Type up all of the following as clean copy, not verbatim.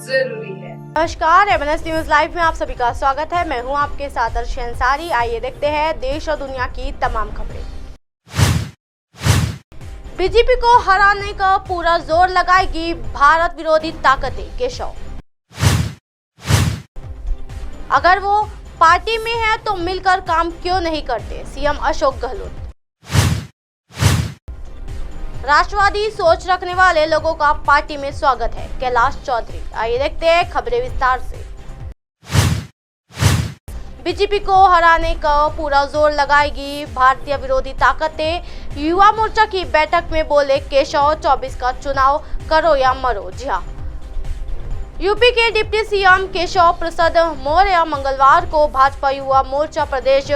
जरूरी है। नमस्कार, एमएनएस न्यूज लाइव में आप सभी का स्वागत है। मैं हूं आपके साथ अर्शी अंसारी। आइए देखते हैं देश और दुनिया की तमाम खबरें। बीजेपी को हराने का पूरा जोर लगाएगी भारत विरोधी ताकतें, केशव। अगर वो पार्टी में है तो मिलकर काम क्यों नहीं करते, सीएम अशोक गहलोत। राष्ट्रवादी सोच रखने वाले लोगों का पार्टी में स्वागत है, कैलाश चौधरी। आइए देखते हैं खबरें विस्तार से। बीजेपी को हराने का पूरा जोर लगाएगी भारतीय विरोधी ताकतें, युवा मोर्चा की बैठक में बोले केशव। 24 का चुनाव करो या मरो। जी हाँ, यूपी के डिप्टी सीएम केशव प्रसाद मौर्य मंगलवार को भाजपा युवा मोर्चा प्रदेश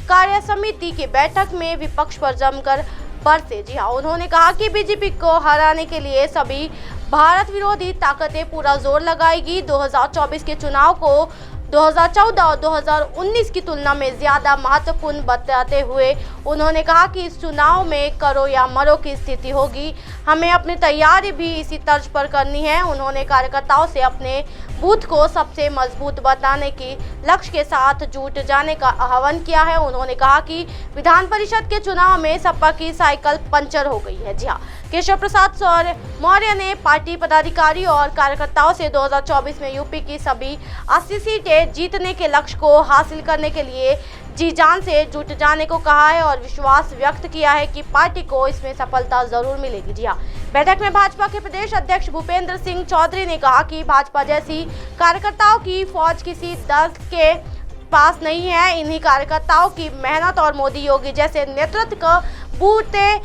कार्य समिति की बैठक में विपक्ष पर जमकर बरसे। जी हाँ, उन्होंने कहा कि बीजेपी को हराने के लिए सभी भारत विरोधी ताकतें पूरा जोर लगाएगी। 2024 के चुनाव को 2014 और 2019 की तुलना में ज्यादा महत्वपूर्ण बताते हुए उन्होंने कहा कि इस चुनाव में करो या मरो की स्थिति होगी। हमें अपनी तैयारी भी इसी तर्ज पर करनी है। उन्होंने कार्यकर्ताओं से अपने बूथ को सबसे मजबूत बनाने की लक्ष्य के साथ जुट जाने का आह्वान किया है। उन्होंने कहा कि विधान परिषद के चुनाव में सपा की साइकिल पंचर हो गई है। जी हाँ, केशव प्रसाद मौर्य ने पार्टी पदाधिकारी और कार्यकर्ताओं से 2024 में यूपी की सभी 80 सीटें जीतने के लक्ष्य को हासिल करने के लिए जी जान से जुट जाने को कहा है और विश्वास व्यक्त किया है कि पार्टी को इसमें सफलता जरूर मिलेगी। जी हाँ, बैठक में भाजपा के प्रदेश अध्यक्ष भूपेंद्र सिंह चौधरी ने कहा कि भाजपा जैसी कार्यकर्ताओं की फौज किसी दल के पास नहीं है। इन्हीं कार्यकर्ताओं की मेहनत और मोदी योगी जैसे नेतृत्व का बूते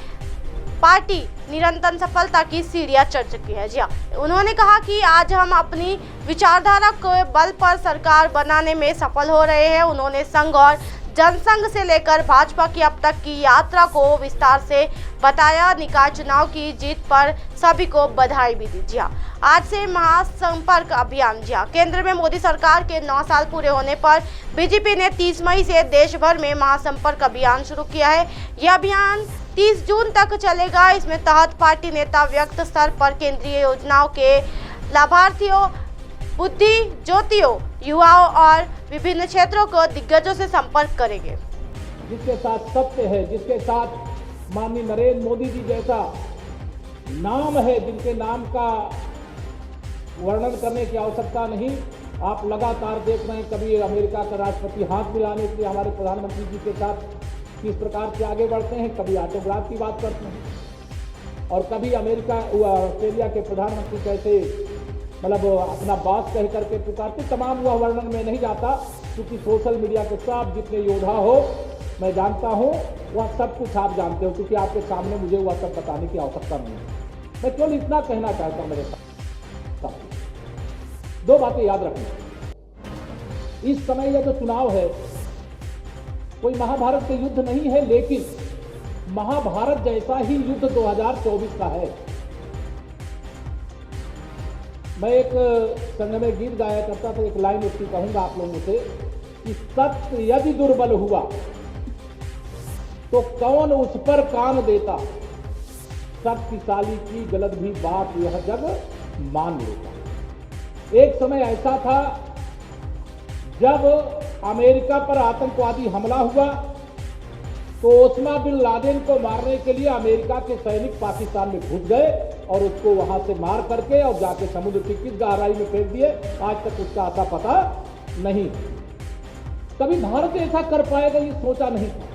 पार्टी निरंतर सफलता की सीढ़ियां चढ़ चुकी है। जी हाँ, उन्होंने कहा कि आज हम अपनी विचारधारा के बल पर सरकार बनाने में सफल हो रहे हैं। उन्होंने संघ और जनसंघ से लेकर भाजपा की अब तक की यात्रा को विस्तार से बताया। निकाय चुनाव की जीत पर सभी को बधाई भी दी। जी हाँ, आज से महासंपर्क अभियान। जी हाँ, केंद्र में मोदी सरकार के 9 साल पूरे होने पर बीजेपी ने 30 मई से देश भर में महासंपर्क अभियान शुरू किया है। यह अभियान 30 जून तक चलेगा। इसमें तहत पार्टी नेता व्यक्त स्तर पर केंद्रीय योजनाओं के लाभार्थियों, बुद्धि ज्योतियों, युवाओं और विभिन्न क्षेत्रों को दिग्गजों से संपर्क करेंगे। जिसके साथ सत्य है, जिसके साथ माननीय नरेंद्र मोदी जी जैसा नाम है, जिनके नाम का वर्णन करने की आवश्यकता नहीं। आप लगातार देख रहे हैं, कभी अमेरिका का राष्ट्रपति हाथ मिलाने के लिए हमारे प्रधानमंत्री जी के साथ किस प्रकार से आगे बढ़ते हैं, कभी ऑटोग्राफ की बात करते हैं और कभी अमेरिका ऑस्ट्रेलिया के प्रधानमंत्री कैसे मतलब अपना बॉस कह करके पुकारते। तमाम वह वर्णन में नहीं जाता, क्योंकि सोशल मीडिया के सब जितने योद्धा हो मैं जानता हूं, वह सब कुछ आप जानते हो, क्योंकि आपके सामने मुझे वह सब बताने की आवश्यकता नहीं है। मैं केवल इतना कहना चाहता हूं मेरे साथ 2 बातें याद रखना। इस समय यह जो चुनाव है कोई महाभारत के युद्ध नहीं है, लेकिन महाभारत जैसा ही युद्ध 2024 का है। मैं एक संग में गीत गाया करता था, एक लाइन उसकी कहूंगा आप लोगों से कि सत्य यदि दुर्बल हुआ तो कौन उस पर कान देता, शक्तिशाली की गलत भी बात यह जग मान लेता। एक समय ऐसा था जब अमेरिका पर आतंकवादी हमला हुआ तो ओसामा बिन लादेन को मारने के लिए अमेरिका के सैनिक पाकिस्तान में घुस गए और उसको वहां से मार करके और जाके समुद्र की किस गहराई में फेंक दिए। आज तक उसका आता पता नहीं। कभी भारत ऐसा कर पाएगा ये सोचा नहीं था,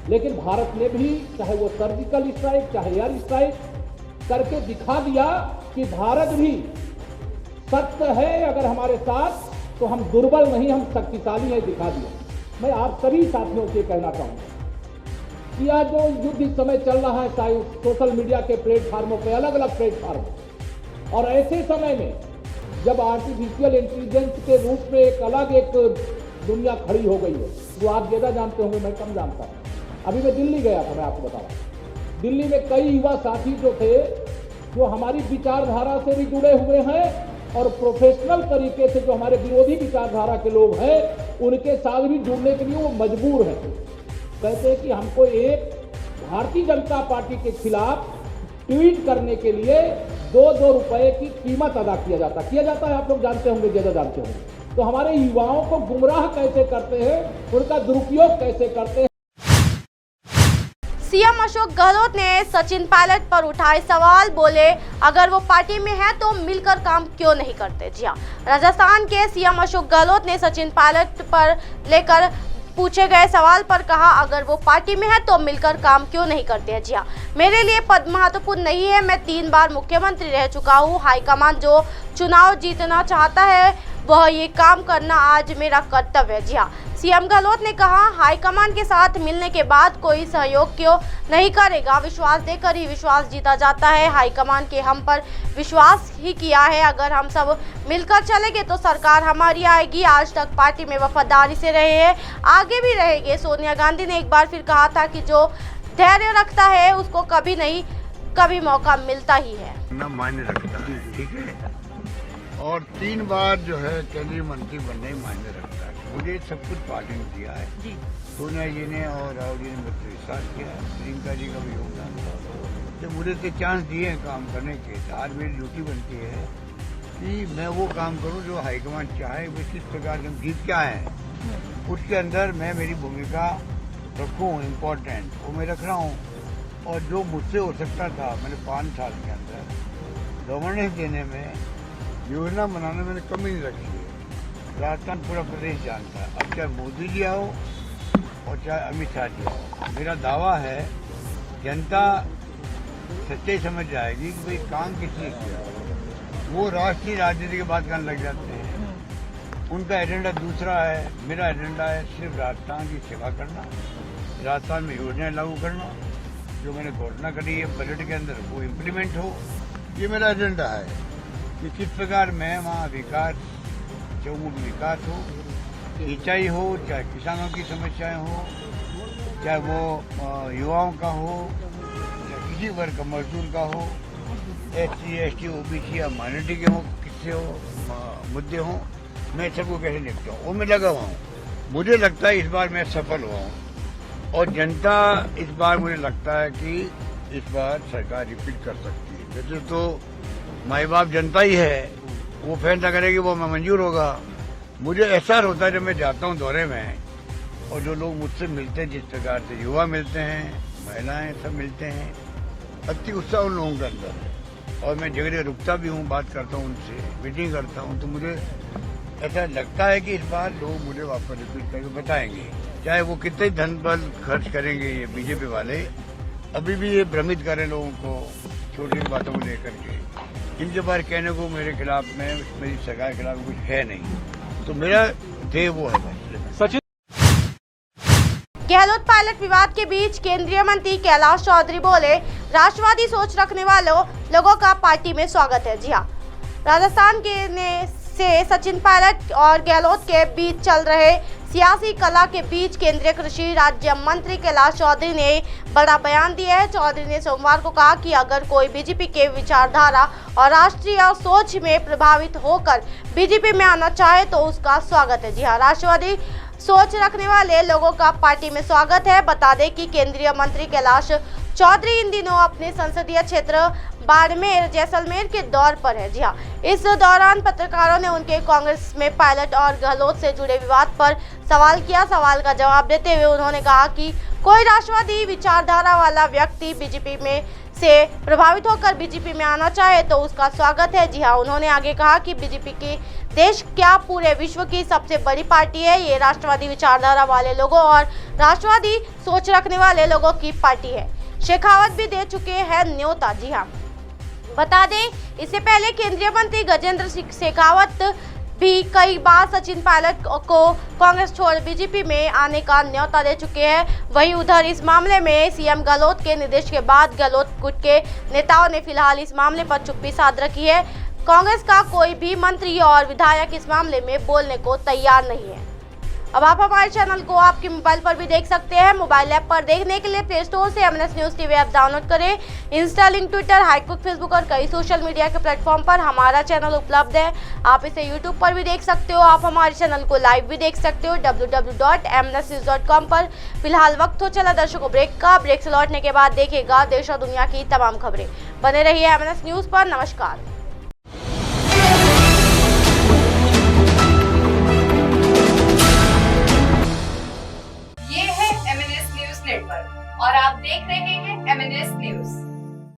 लेकिन भारत ने भी चाहे वो सर्जिकल स्ट्राइक चाहे एयर स्ट्राइक करके दिखा दिया कि भारत भी सत्य है। अगर हमारे साथ तो हम दुर्बल नहीं, हम शक्तिशाली हैं, दिखा दिया। मैं आप सभी साथियों से कहना चाहूंगा कि आज जो युद्ध इस समय चल रहा है, चाहे सोशल मीडिया के प्लेटफार्मों पे, अलग अलग प्लेटफार्म, और ऐसे समय में जब आर्टिफिशियल इंटेलिजेंस के रूप में एक दुनिया खड़ी हो गई है, जो आप ज्यादा जानते होंगे, मैं कम जानता हूं। अभी मैं दिल्ली गया था, मैं आपको बताऊं, दिल्ली में कई युवा साथी जो थे, जो हमारी विचारधारा से भी जुड़े हुए हैं और प्रोफेशनल तरीके से जो हमारे विरोधी विचारधारा के लोग हैं, उनके साथ भी जुड़ने के लिए वो मजबूर हैं। कहते हैं कि हमको एक भारतीय जनता पार्टी के खिलाफ ट्वीट करने के लिए 2-2 रुपए की कीमत अदा किया जाता है। आप लोग जानते होंगे, ज्यादा जानते होंगे। तो हमारे युवाओं को गुमराह कैसे करते हैं, उनका दुरुपयोग कैसे करते हैं। सीएम अशोक गहलोत ने सचिन पायलट पर उठाए सवाल, बोले अगर वो पार्टी में है तो मिलकर काम क्यों नहीं करते। जी हाँ, राजस्थान के सीएम अशोक गहलोत ने सचिन पायलट पर लेकर पूछे गए सवाल पर कहा, अगर वो पार्टी में है तो मिलकर काम क्यों नहीं करते हैं। जी हाँ, मेरे लिए पद महत्वपूर्ण नहीं है, मैं 3 बार मुख्यमंत्री रह चुका हूँ। हाईकमान जो चुनाव जीतना चाहता है वह ये काम करना आज मेरा कर्तव्य है। जी हाँ, सीएम गहलोत ने कहा, हाईकमान के साथ मिलने के बाद कोई सहयोग क्यों नहीं करेगा, विश्वास देकर ही विश्वास जीता जाता है। हाईकमान के हम पर विश्वास ही किया है, अगर हम सब मिलकर चलेंगे तो सरकार हमारी आएगी। आज तक पार्टी में वफादारी से रहे हैं, आगे भी रहेंगे। सोनिया गांधी ने एक बार फिर कहा था कि जो धैर्य रखता है उसको कभी मौका मिलता ही है। ना मायने रखता है, ठीक है। और 3 बार जो है केंद्रीय मंत्री बनने ही मायने रखता है। मुझे सब कुछ पार्टी ने दिया है, सोनिया जी ने और राहुल जी ने मुझे विश्वास किया, प्रियंका जी का भी योगदान था। तो मुझे तो चांस दिए हैं काम करने के। आज मेरी ड्यूटी बनती है कि मैं वो काम करूं जो हाईकमान चाहे। वे किस प्रकार के गीत क्या है उसके अंदर मैं मेरी भूमिका रखूं, इम्पोर्टेंट वो मैं रख रहा हूँ। और जो मुझसे हो सकता था, मैंने 5 साल के अंदर गवर्नेंस देने में, योजना बनाने में मैंने कमी नहीं रखी है। राजस्थान पूरा प्रदेश जानता है। अब चाहे मोदी जी आओ और चाहे अमित शाह जी आओ, मेरा दावा है जनता सच्चाई समझ जाएगी कि भाई काम किसने किया। वो राष्ट्रीय राजनीति की बात करने लग जाते हैं। उनका एजेंडा दूसरा है, मेरा एजेंडा है सिर्फ राजस्थान की सेवा करना, राजस्थान में योजनाएं लागू करना। जो मैंने घोषणा करी है बजट के अंदर वो इम्प्लीमेंट हो, ये मेरा एजेंडा है कि किस प्रकार मैं वहाँ विकास, चौमुख विकास हो, सिंचाई हो, चाहे किसानों की समस्याएं हो, चाहे वो युवाओं का हो, चाहे किसी वर्ग का मजदूर का हो, SC, ST, OBC या माइनॉरिटी के हो, किससे हो मुद्दे हों, मैं सबको कैसे निपटा हूँ वो मैं लगा हुआ हूँ। मुझे लगता है इस बार मैं सफल हुआ हूँ और जनता इस बार मुझे लगता है कि इस बार सरकार रिपीट कर सकती है। वैसे तो माई बाप जनता ही है, वो फैसला करेगी वो मैं मंजूर होगा। मुझे एहसास होता है जब मैं जाता हूँ दौरे में और जो लोग मुझसे मिलते हैं, जिस प्रकार से युवा मिलते हैं, महिलाएं सब मिलते हैं, अति उत्साह उन लोगों के अंदर है। और मैं जगह रुकता भी हूँ, बात करता हूँ उनसे, मीटिंग करता हूँ, तो मुझे ऐसा लगता है कि इस बार लोग मुझे वापस रिपीट करके बताएंगे, चाहे वो कितने धन बल खर्च करेंगे। ये बीजेपी वाले अभी भी ये भ्रमित करें लोगों को छोटी बातों को लेकर के। इनके बारे कहने को मेरे खिलाफ में, मेरी सरकार के खिलाफ कुछ है नहीं, तो मेरा ध्येय वो है बस। सचिन गहलोत पायलट विवाद के बीच केंद्रीय मंत्री कैलाश चौधरी बोले, राष्ट्रवादी सोच रखने वालों लोगों का पार्टी में स्वागत है। जी हाँ, राजस्थान से सचिन पायलट और गहलोत के बीच चल रहे सियासी कला के बीच केंद्रीय कृषि राज्य मंत्री कैलाश चौधरी ने बड़ा बयान दिया है। चौधरी ने सोमवार को कहा कि अगर कोई बीजेपी के विचारधारा और राष्ट्रीय सोच में प्रभावित होकर बीजेपी में आना चाहे तो उसका स्वागत है। जी हाँ, राष्ट्रवादी सोच रखने वाले लोगों का पार्टी में स्वागत है। बता दें कि केंद्रीय मंत्री कैलाश चौधरी इन दिनों अपने संसदीय क्षेत्र बाड़मेर जैसलमेर के दौर पर है। जी हाँ, इस दौरान पत्रकारों ने उनके कांग्रेस में पायलट और गहलोत से जुड़े विवाद पर सवाल किया। सवाल का जवाब देते हुए उन्होंने कहा कि कोई राष्ट्रवादी विचारधारा वाला व्यक्ति बीजेपी में से प्रभावित होकर बीजेपी में आना चाहे तो उसका स्वागत है। जी हाँ, उन्होंने आगे कहा कि बीजेपी की देश क्या पूरे विश्व की सबसे बड़ी पार्टी है। ये राष्ट्रवादी विचारधारा वाले लोगों और राष्ट्रवादी सोच रखने वाले लोगों की पार्टी है। शेखावत भी दे चुके हैं न्योता। जी हाँ, बता दें इससे पहले केंद्रीय मंत्री गजेंद्र सिंह शेखावत भी कई बार सचिन पायलट को कांग्रेस छोड़ बीजेपी में आने का न्योता दे चुके हैं। वहीं उधर इस मामले में सीएम गहलोत के निर्देश के बाद गहलोत गुट के नेताओं ने फिलहाल इस मामले पर चुप्पी साध रखी है। कांग्रेस का कोई भी मंत्री और विधायक इस मामले में बोलने को तैयार नहीं है। अब आप हमारे चैनल को आपके मोबाइल पर भी देख सकते हैं। मोबाइल ऐप पर देखने के लिए प्ले स्टोर से MNS news TV app download करें। इंस्टा, लिंक, ट्विटर, हाईक्विक, फेसबुक और कई सोशल मीडिया के प्लेटफॉर्म पर हमारा चैनल उपलब्ध है। आप इसे यूट्यूब पर भी देख सकते हो। आप हमारे चैनल को लाइव भी देख सकते हो www.mnsnews.com पर। फिलहाल वक्त हो चला दर्शकों ब्रेक का। ब्रेक से लौटने के बाद देखिएगा देश और दुनिया की तमाम खबरें। बने रहिए MNS न्यूज पर। नमस्कार। ये है MNS न्यूज नेटवर्क और आप देख रहे हैं MNS न्यूज।